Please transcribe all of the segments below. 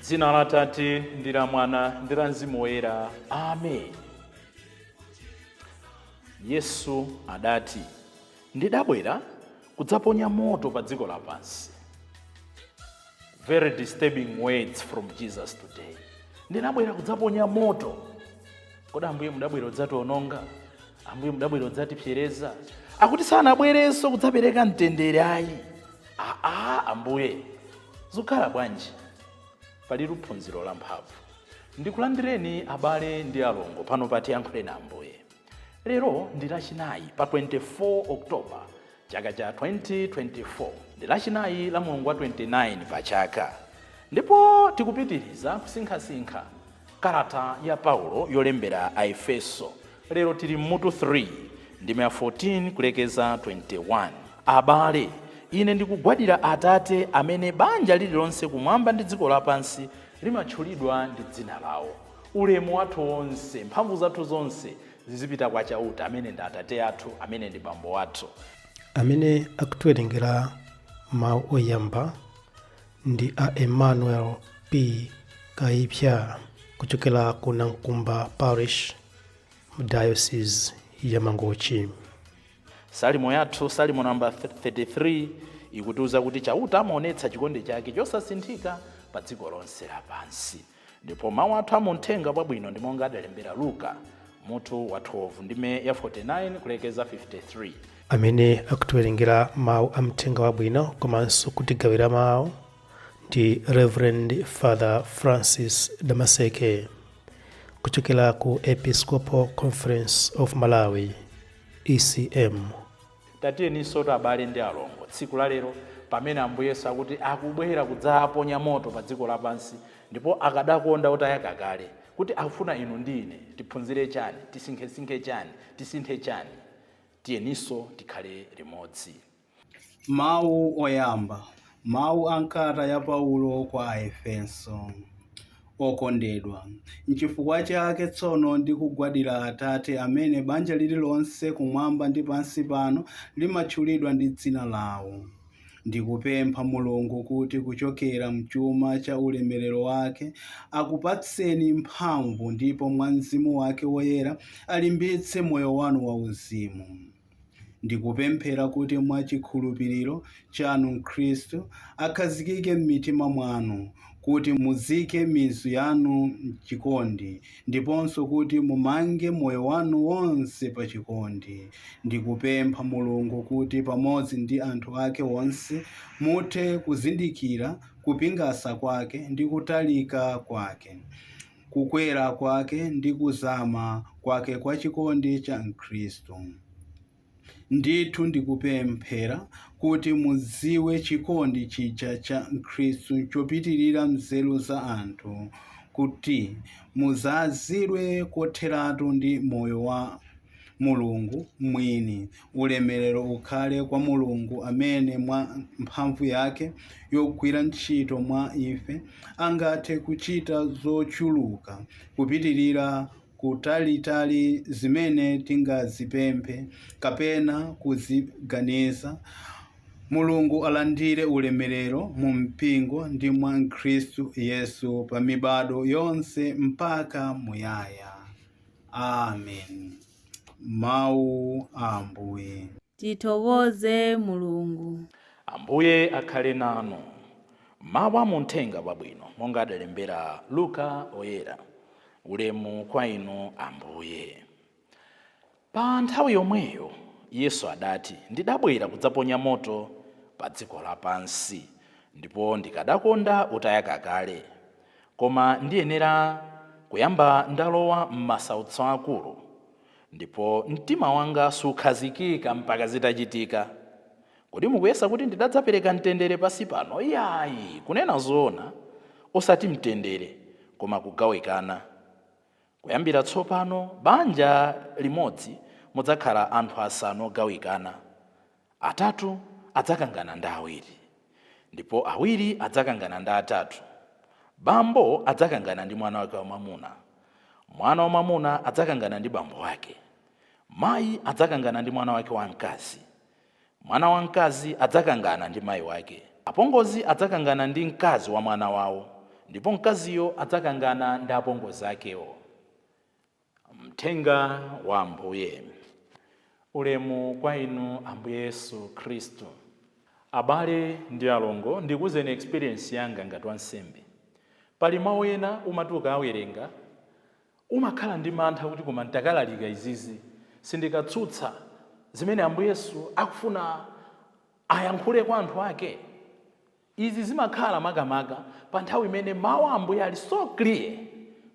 Zina la Tate ndi la Mwana ndi la Mzimu Woyera. Amen. Yesu adati, ndidabwera kudzaponya moto pa dziko lapansi. Very disturbing words from Jesus today. Ndinabwera kudzaponya moto. Kodi Ambuye mudabwera kudzatiwononga? Ambuye mudabwera kudzatipsereza? Akuti sanabwerenso kudzapereka mtendere ayi. Ambuye zikhala bwanji? Pali phunziro la mphamvu. Ndikulandireni abale ndi alongo pano pati yankhule na Ambuye. Lero ndi Lachinayi pa 24 Oktoba chaka cha 2024. Ndi Lachinayi la Mulungu wa 29 Pachaka. Ndipo tikupitiriza kusinkhasinkha kalata ya Paulo yolembera a Efeso. Lero tili mutu 3 ndime 14 kulekeza 21. Abale, ine ndikugwadira Atate amene banja lililonse kumwamba ndi dziko lapansi limatchulidwa ndi dzina lawo. Ulemu wathu wonse, mphamvu zathu zonse zizipita kwa chauta amene ndi Atate athu, amene ndi Bambo athu. Amene akutiwerengera mawu oyamba ndi a Emmanuel P. Kaipya kuchokera ku Nankumba Parish mu Diocese ya Mangochi. Salimo yathu, Salimo namba 33, ikutiuza kuti chauta amaonetsa chikondi chake chosasinthika pa dziko lonse lapansi. Ndipo mawu athu amuthenga wabwino ndi monga adalembera Luka mutu wa 12 ndime ya 49 kulekeza 53. Amene akutiwerengera mawu amthenga wabwino komanso kutigawira mawu ndi Reverend Father Francis Damaseke kuchokera ku Episcopal Conference of Malawi, ECM. Tatiyeniso abale ndi alongo, tsiku la lero pamene Ambuye Yesu akuti akubwera kudzaponya moto pa dziko lapansi, ndipo akadakonda utayaka kale kuti akufuna inu ndi ine tiphunzire chani, tisinkhesinkhe chani, tisinthe chani. Tiyeniso tikhale limodzi. Mawu oyamba. Mawu ankata ya Paulo kwa Aefeso. Okondedwa, n'chifukwa chake tsono ndikugwadira Atate amene banja lililonse kumwamba ndi pansi pano limatchulidwa ndi dzina lawo. Ndikupempha Mulungu kuti kuchokera mchuma cha ulemerero wake akupatseni mphamvu ndipo mwa Mzimu wake woyera alimbitse moyo wanu wauzimu. Ndikupemphera kuti mwa chikhulupiriro chanu Mkhristu akhazikike m'mitima mwanu, kuti muzike mizu yanu m'chikondi, ndiponso kuti mumange moyo wanu wonse pa chikondi. Ndikupempha Mulungu kuti pamodzi ndi anthu ake onse muthe kuzindikira kupingasa kwake ndi kutalika kwake, kukwera kwake ndi kuzama kwake kwa chikondi cha Mkhristu. Ndithu ndikupemphera kuti muziwe chikondi chija cha Mkhristu chopitirira nzeru za anthu, kuti muzazidwe kotheratu ndi moyo wa Mulungu mwini. Ulemerero ukhale kwa Mulungu amene mwa mphamvu yake yogwira ntchito mwa ife angathe kuchita zochuluka kupitirira kutalitali zimene tingazipemphe kapena kuziganiza. Mulungu alandire ulemerero mu mpingo ndi mwa Khristu Yesu pa mibado yonse mpaka muyaya. Amen. Mawu a Ambuye. Tithokoze Mulungu. Ambuye akhale nanu. Mawu amuthenga wabwino monga adalembera Luka oyera. Ulemu kwa inu Ambuye. Pa nthawi yomweyo Yesu adati, ndidabwera kudzaponya moto pa dziko lapansi, ndipo ndikadakonda utayaka kale, koma ndiyenera kuyamba ndalowa m'masautso akulu, ndipo mtima wanga sukhazikika mpaka zitachitika. Kodi mukuyesa kuti ndidadzapereka mtendere pasi pano? Iyayi, kunena zoona, osati mtendere koma kugawikana. Kuyambira tsopano banja limodzi mudzakhala anthu asanu ogawikana. Atatu adzakangana ndi awiri, ndipo awiri adzakangana ndi atatu. Bambo adzakangana ndi mwana wake wamwamuna, mwana wamwamuna adzakangana ndi bambo wake, mayi adzakangana ndi mwana wake wamkazi, mwana wamkazi adzakangana ndi mayi wake, apongozi adzakangana ndi mkazi wa mwana wawo, ndipo mkaziyo adzakangana ndi apongozi akewo. Mthenga wa Ambuye. Ulemu kwa inu Ambuye Yesu Khristu. Abale ndi alongo, ndikuwuzeni experience yanga ngati wansembe. Pali mawu ena umati ukawerenga umakhala ndi mantha kuti koma ndakalalika izizi sindikatsutsa zimene Ambuye Yesu akufuna ayankhule kwa anthu ake. Izi zimakhala makamaka pa nthawi imene mawu a Ambuye ali so clear.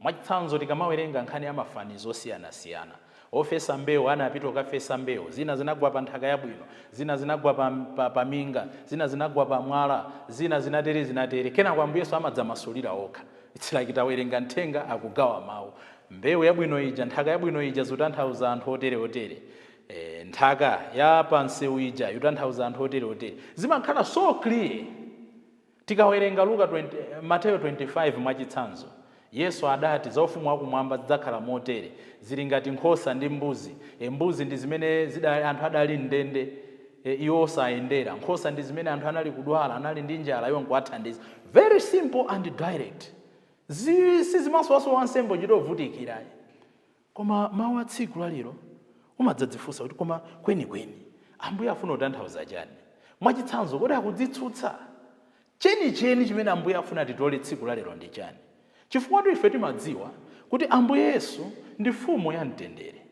Mwachitsanzo tikamawerenga nkhani ya mafanizo osiyanasiyana. Ofesa mbewu anapita okafesa mbewu, zina zinagwa pa nthaka yabwino, zina zinagwa pa minga, zina zinagwa pa mwala, zina zinatere. Kenako Ambuye Yesu amadzamasulira okha. It's like tawerenga nthenga akugawa mawu. Mbewu yabwino ija, nthaka yabwino ija zotanthauza anthu otere. Nthaka ya pansewu ija yotanthauza anthu otere. Zimakhala so clear. Tikawerenga Mateyo 25 mwachitsanzo. Yesu adati za ufumu wakumwamba zidzakhala motere, zili ngati nkhosa ndi mbuzi. Mbuzi ndi zimene anthu adali ndende iwo osayendera. Nkhosa ndi zimene anthu anali kudwala, anali ndi njala, iwo nkuwathandiza. Very simple and direct. Sizimasowaso wansembe chitovutikirayi. Koma mawu a tsiku lalero umadzadzifunsa kuti koma kwenikweni Ambuye afuna kutanthauza chani? Mwachitsanzo kodi akudzitsutsa chenicheni chimene Ambuye afuna titole tsiku lalero ndi chani? Chifukwa ife timadziwa kuti Ambuye Yesu ndi mfumu ya mtendere.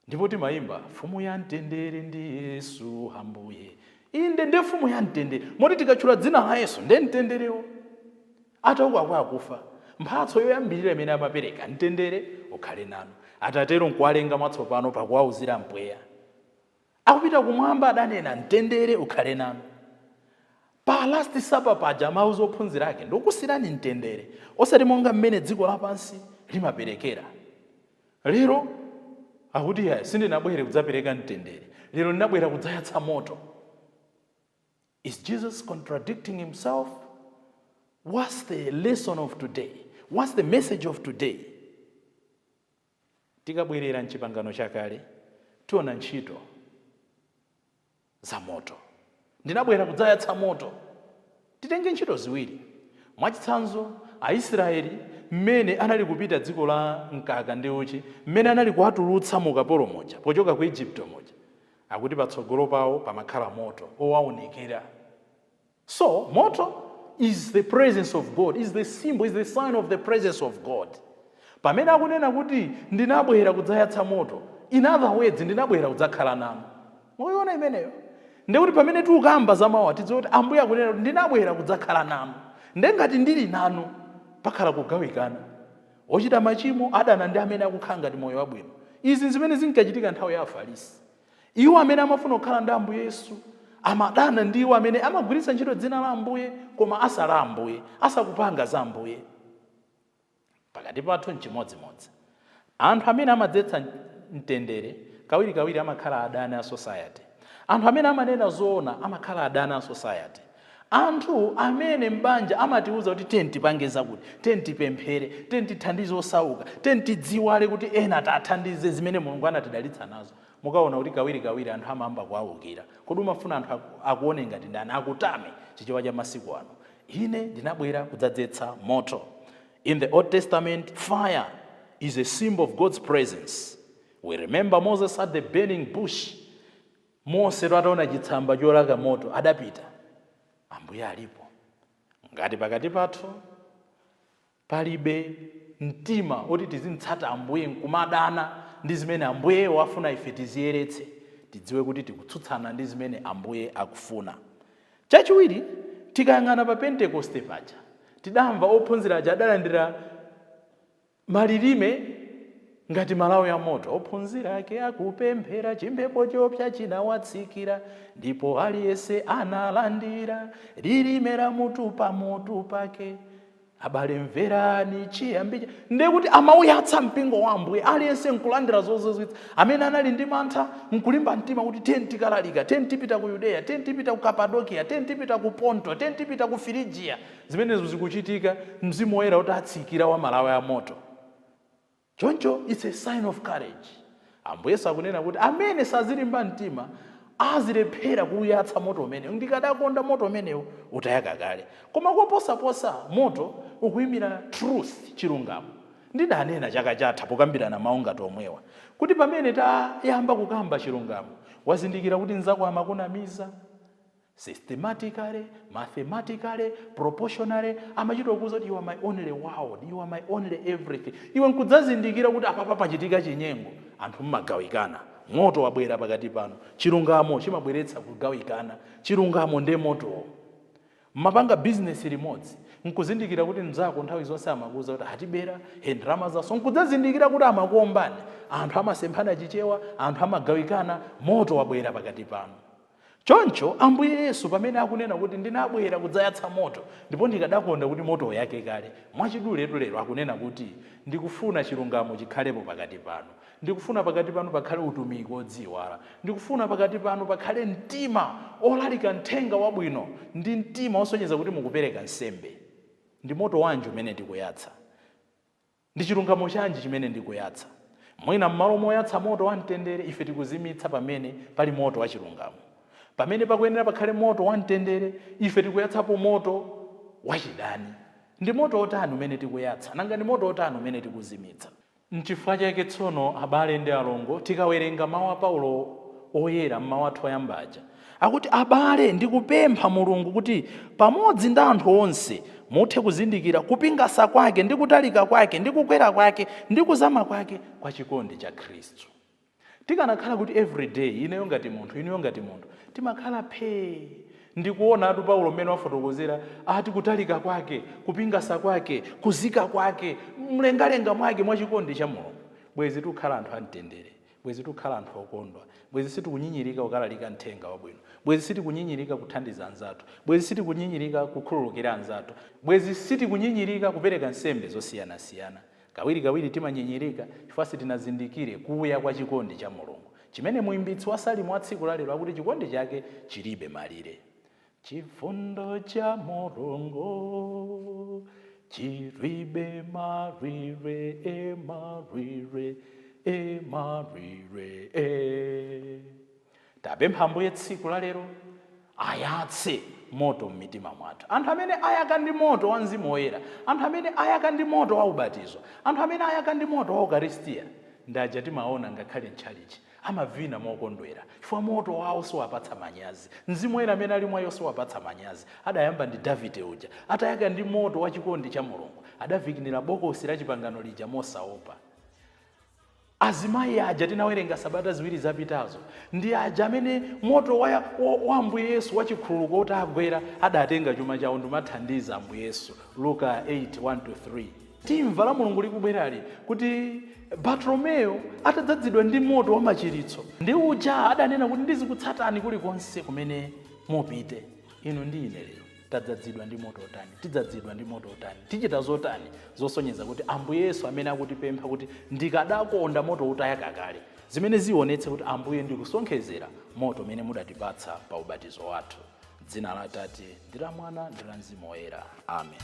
Ndipo timayimba mfumu ya mtendere ndi Yesu Ambuye. Inde ndi mfumu ya mtendere. Moti tikatchula dzina la Yesu ndi mtenderewo. Atauka kwa akufa, mphatso yoyambirira imene amapereka mtendere ukhale nanu. Atatero nkuwalenga mwatsopano pakuwauzira mpweya. Akupita kumwamba adanena mtendere ukhale nanu. Pa last supper paja mauzo ophunzira ake ndokusirani mtendere, osati monga mmene dziko lapansi limaperekera. Lero akuti sindinabwere kudzapereka mtendere, lero ndinabwera kudzayatsa moto. Is Jesus contradicting himself? What's the lesson of today? What's the message of today? Tikabwerera mchipangano chakale tiona ntchito za moto. Ndinabwera kudzayatsa moto. Titenge ntchito ziwiri. Mwachitsanzo Aisraeli mmene anali kupita dziko la mkaka ndi uchi, mmene anali kuwatulutsa mu ukapolo moja pochoka ku Igupto moja, akuti patsogolo pawo pamakhala moto owawunikira. So moto is the presence of God, is the symbol, is the sign of the presence of God. Pamene akunena kuti ndinabwera kudzayatsa moto, in other words ndinabwera kudzakhala nanu. Muyiona imeneyo? Ndekuti pamene tikukamba za mawu tidziwe kuti Ambuye akunena kuti ndinabwera kudzakhala nanu. Ndengati ndili nanu pakhala kugawikana. Ochita machimo adana ndi amene akukhala ngati moyo wabwino. Izi zimene zinkachitika nthawi ya Afarisi. Iwo amene amafuna kukhala ndi Ambuye Yesu amadana ndi iwo amene amagwiritsa ntchito dzina la Ambuye koma asala Ambuye, asakupanga za Ambuye. Pakati pathu nchimodzimodzi. Anthu amene amadzetsa mtendere kawirikawiri amakhala adani a society. Anthu amene amanena zoona amakhala adani a society. Anthu amene mbanja amatiuza kuti tentipange zakuti, tentipemphere, tentithandize osauka, tentidziwale kuti ena tathandize zimene Mulungu anatidalitsa nazo. Mukaona kuti kawirikawiri anthu amamba kuwawukira. Kodi umafuna anthu akuone ngati ndani akutame chichewa cha masiku ano. Ine ndinabwera kudzadzetsa moto. In the Old Testament, fire is a symbol of God's presence. We remember Moses at the burning bush. Mose ataona chitsamba cholaka moto adapita. Ambuye alipo. Ngati pakati pathu palibe mtima oti tizintsata Ambuye nkumadana ndi zimene Ambuye wafuna ife tiziyeretse, tidziwe kuti tikutsutsana ndi zimene Ambuye akufuna. Chachiwiri, tikayang'ana pa Pentekoste paja, tidamva ophunzira aja adalandira malilime ngati malawi ya moto. Ophunzira ake akupemphera, chimphepo chopsa chinawatsikira, ndipo aliyense analandira lilime la mutu pa mutu pake. Abale mverani chiyambi ndekuti amauyatsa mpingo wa Ambuye, aliyense nkulandira zozizwitsa. Amene anali ndi mantha nkulimba mtima kuti tentikalalika, tentipita ku Yudeya, tentipita ku Kapadokia, tentipita ku Ponto, tentipita ku Firigia. Zimenezo zikuchitika, Mzimu Woyera utatsikira wa malawi ya moto. Choncho it's a sign of courage. Ambuye Yesu akunena kuti amene sazilimba mtima azilephera kuyatsa moto umenewu. Ndikadakonda moto umenewu utayaka kale. Koma koposaposa moto ukuyimira truth, chilungamo. Ndidanena chaka chatha pokambirana mawu ngati omwewa kuti pamene tayamba kukamba chilungamo wazindikira kuti nzako amakunamiza systematically, mathematically, proportionally, amachita kuuza kuti you are my only world, you are my only everything. Iwe nkudzazindikira kuti apapa pachitika chinyengo, anthu mmagawikana. Moto wabwera pakati pano. Chilungamo chimabweretsa kugawikana. Chilungamo nde moto. Mapanga business limodzi, nkuzindikira kuti mzako nthawi zonse amakuza kuti hatibera ndalama zaso, nkudzazindikira kuti amakuombani, anthu amasemphana chichewa, anthu amagawikana, moto wabwera pakati pano. Choncho Ambuye Yesu pamene akunena kuti ndinabwera kudzayatsa moto, ndipo ndikadakonda kuti moto yake kale, mwachiduletu lero akunena kuti ndikufuna chilungamo chikhalepo pakati pano. Ndikufuna pakati pano pakhale utumiki odziwala. Ndikufuna pakati pano pakhale mtima olalika mthenga wabwino ndi mtima osonyeza kuti mukupereka nsembe. Ndi moto wanji umene ndikuyatsa? Ndi chilungamo chanji chimene ndikuyatsa? Mwina mmalo moyatsa moto wamtendere ife tikuzimitsa pamene pali moto wa chilungamo. Pamene pakuyenera pakhale moto wamtendere ife tikuyatsapo moto wachidani. Ndi moto otani umene tikuyatsa? Nanga ndi moto otani umene tikuzimitsa? N'chifukwa chake tsono abale ndi alongo tikawerenga mawu a Paulo oyera m'mawu athu oyambaja akuti abale ndikupempha Mulungu kuti pamodzi ndi anthu onse muthe kuzindikira kupingasa kwake ndi kutalika kwake ndi kukwera kwake ndi kuzama kwake kwa chikondi cha Khristu. Tikanakhala kuti every day ineyo ngati munthu timakhala phee ndikuona atu Paulo mmene wafotokozera ati kutalika kwake, kupingasa kwake, kuzika kwake, mlengalenga mwake mwa chikondi cha Mulungu. Bwezi tikukhala anthu amtendere, bwezi tikukhala anthu okondwa, bwezi sitikunyinyirika kukalalika mthenga wabwino, bwezi sitikunyinyirika kuthandiza anzathu, bwezi sitikunyinyirika kukhululukira anzathu, bwezi sitikunyinyirika kupereka nsembe zosiyanasiyana. Kawiri timanyinyirika chifukwa sitinazindikire kuya kwa chikondi cha Mulungu, chimene muimbitsi wa Salimu wa tsiku lalero akuti chikondi chake chilibe malire. Chifundo cha Mulungu chilibe malire, malire. Tapempha Ambuye tsiku lalero ayatse moto m'mitima mwathu. Anthu amene ayaka ndi moto wa Mzimu Woyera, anthu amene ayaka ndi moto wa ubatizo, anthu amene ayaka ndi moto wa Ukaristiya, ndaja timaona ngakhale ntchalichi amavina mokondwera chifukwa moto wawo siwapatsa manyazi. Mzimu Woyera amene ali mwa iwo siwapatsa manyazi. Adayamba ndi Davide uja, atayaka ndi moto wa chikondi cha Mulungu, adavikinira bokosi la chipangano lija mosaopa. Azimayi aja tinawerenga sabata ziwiri zapitazo ndi aja amene moto wa Ambuye Yesu wachikhululuko utagwera adatenga chuma chawo ndimathandiza Ambuye Yesu. Luka 8:1-3. Timva la Mulungu likubwerali kuti Bartolomeo atadzadzidwa ndi moto wa machiritso ndi uja adanena kuti ndizikutsatani kulikonse kumene mupite. Inu ndi ine lero tadzadzidwa ndi moto otani? Tidzadzidwa ndi moto otani? Tichita zotani zosonyeza kuti Ambuye Yesu amene akutipempha kuti ndikadakonda moto utayaka kale, zimene zionetse kuti Ambuye ndikusonkhezera moto umene mudatipatsa pa ubatizo wathu. Dzina la Atate ndi la Mwana ndi la Mzimu Woyera. Amen.